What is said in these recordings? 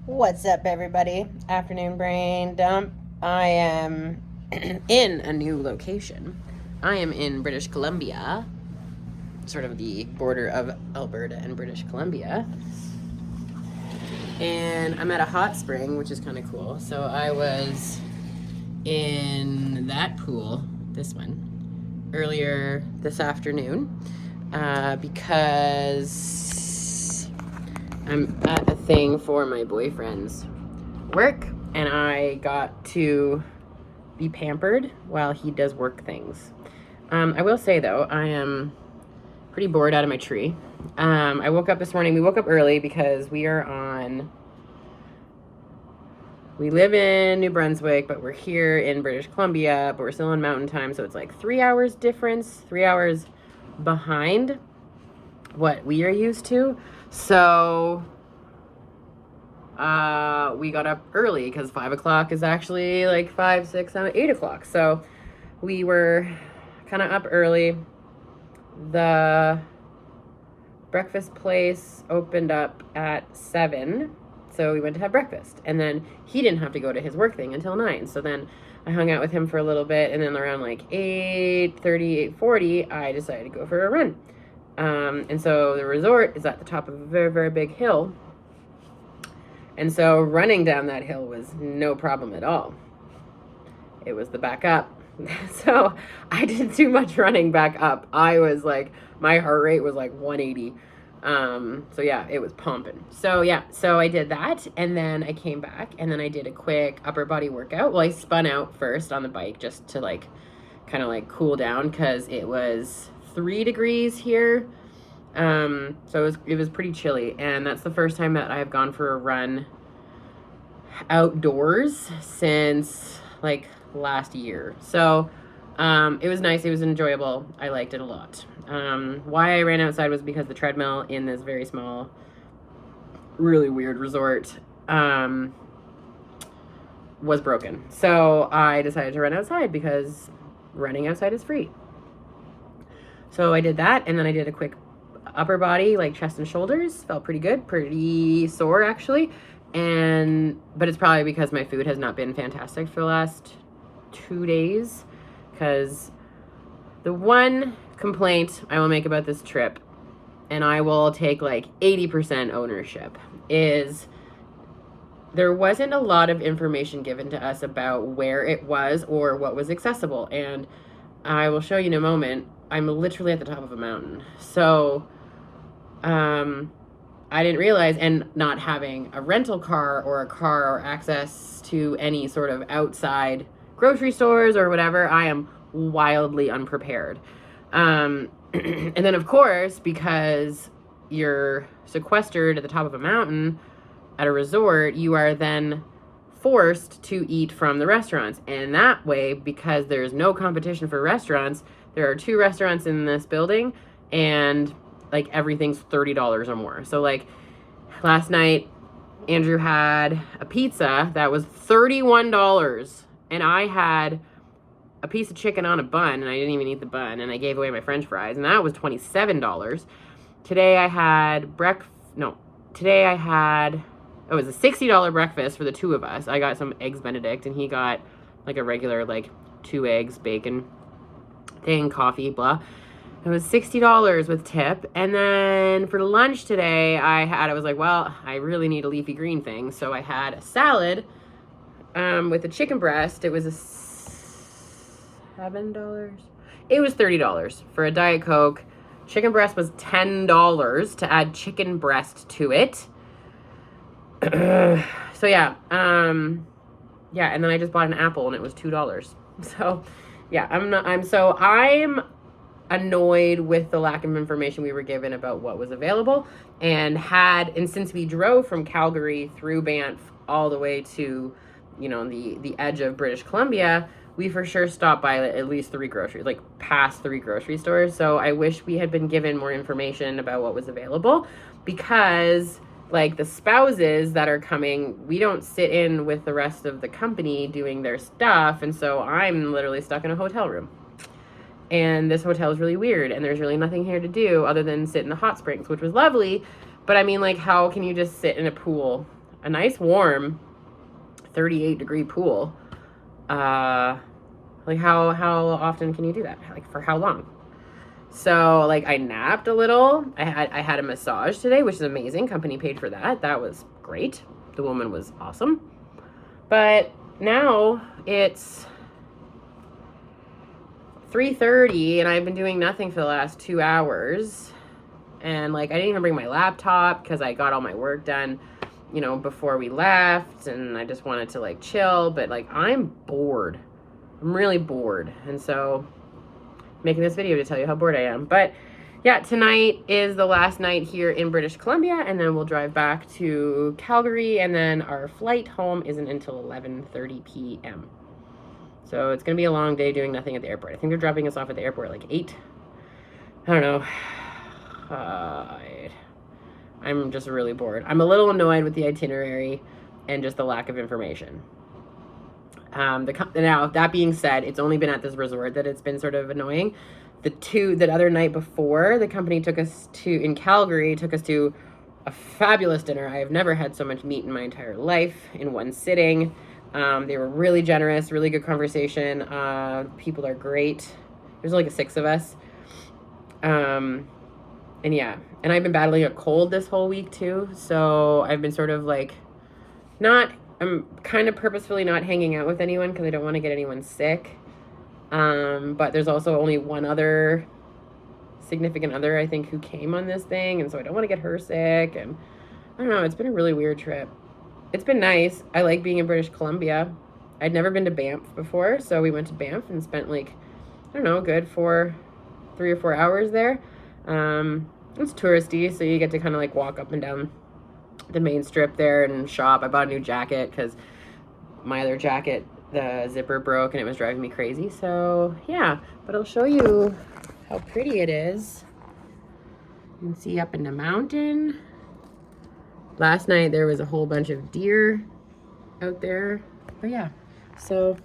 What's up, everybody? Afternoon brain dump. I am in a new location. I am in British Columbia, sort of the border of Alberta and British Columbia. And I'm at a hot spring, which is kind of cool. So I was in that pool, this one, earlier this afternoon because I'm at a thing for my boyfriend's work, and I got to be pampered while he does work things. I will say, though, I am pretty bored out of my tree. I woke up this morning. We woke up early because we live in New Brunswick, but we're here in British Columbia, but we're still in mountain time, so it's like 3 hours difference, 3 hours behind what we are used to. So we got up early because 5 o'clock is actually like 5, 6, 7, 8 o'clock. So we were kind of up early. The breakfast place opened up at 7. So we went to have breakfast. And then he didn't have to go to his work thing until 9. So then I hung out with him for a little bit. And then around like 8:30, 8:40, I decided to go for a run. And so the resort is at the top of a very, very big hill. And so running down that hill was no problem at all. It was the back up. So I did too much running back up. I was like, my heart rate was like 180. So yeah, it was pumping. So yeah, so I did that, and then I came back, and then I did a quick upper body workout. Well, I spun out first on the bike just to like kind of like cool down because it was 3 degrees here. So it was pretty chilly, and that's the first time that I've gone for a run outdoors since like last year. So it was nice. It was enjoyable. I liked it a lot. Why I ran outside was because the treadmill in this very small, really weird resort was broken. So I decided to run outside because running outside is free. So I did that, and then I did a quick upper body, like chest and shoulders. Felt pretty good, pretty sore actually. But it's probably because my food has not been fantastic for the last 2 days. Because the one complaint I will make about this trip, and I will take like 80% ownership, is there wasn't a lot of information given to us about where it was or what was accessible. And I will show you in a moment. I'm literally at the top of a mountain. So I didn't realize, and not having a rental car or a car or access to any sort of outside grocery stores or whatever, I am wildly unprepared. And then, of course, because you're sequestered at the top of a mountain at a resort, you are then forced to eat from the restaurants. And that way, because there's no competition for restaurants, there are 2 restaurants in this building, and like everything's $30 or more. So like last night, Andrew had a pizza that was $31, and I had a piece of chicken on a bun, and I didn't even eat the bun, and I gave away my French fries, and that was $27. Today I had it was a $60 breakfast for the 2 of us. I got some eggs Benedict, and he got like a regular like 2 eggs, bacon thing, coffee, blah. It was $60 with tip. And then for lunch today, I was like, well, I really need a leafy green thing. So I had a salad with a chicken breast. It was $7. It was $30 for a Diet Coke. Chicken breast was $10 to add chicken breast to it. So yeah. Yeah, and then I just bought an apple, and it was $2. So yeah, I'm annoyed with the lack of information we were given about what was available, and since we drove from Calgary through Banff all the way to, the edge of British Columbia, we for sure stopped by at least 3 past 3 grocery stores. So I wish we had been given more information about what was available, because like the spouses that are coming, we don't sit in with the rest of the company doing their stuff. And so I'm literally stuck in a hotel room. And this hotel is really weird, and there's really nothing here to do other than sit in the hot springs, which was lovely. But I mean, like, how can you just sit in a pool a nice warm 38-degree pool. Like how often can you do that? Like for how long? So like I napped a little. I had a massage today, which is amazing. Company paid for that. That was great. The woman was awesome. But now it's 3:30 and I've been doing nothing for the last 2 hours. And like I didn't even bring my laptop because I got all my work done, you know, before we left, and I just wanted to like chill, but like I'm bored. I'm really bored. And so making this video to tell you how bored I am. But yeah, tonight is the last night here in British Columbia, and then we'll drive back to Calgary, and then our flight home isn't until 11:30 p.m. So it's going to be a long day doing nothing at the airport. I think they're dropping us off at the airport like 8. I don't know. I'm just really bored. I'm a little annoyed with the itinerary and just the lack of information. Now, that being said, it's only been at this resort that it's been sort of annoying. That other night before, the company in Calgary, took us to a fabulous dinner. I have never had so much meat in my entire life in one sitting. They were really generous, really good conversation. People are great. There's like 6 of us. And yeah, and I've been battling a cold this whole week too. So I've been sort of like I'm kind of purposefully not hanging out with anyone because I don't want to get anyone sick. But there's also only one other significant other, I think, who came on this thing. And so I don't want to get her sick. And I don't know, it's been a really weird trip. It's been nice. I like being in British Columbia. I'd never been to Banff before. So we went to Banff and spent like, I don't know, good for 3 or 4 hours there. It's touristy, so you get to kind of like walk up and down the main strip there and shop. I bought a new jacket because my other jacket, the zipper broke and it was driving me crazy. So yeah, but I'll show you how pretty it is. You can see up in the mountain. Last night there was a whole bunch of deer out there. But yeah, so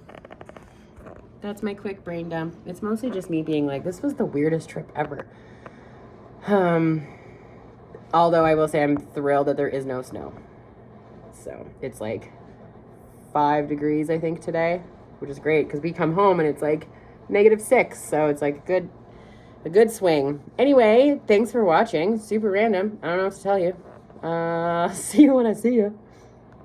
that's my quick brain dump. It's mostly just me being like, this was the weirdest trip ever. Although I will say I'm thrilled that there is no snow. So it's like 5 degrees, I think, today, which is great because we come home and it's like -6. So it's like a good swing. Anyway, thanks for watching. Super random. I don't know what to tell you. See you when I see you.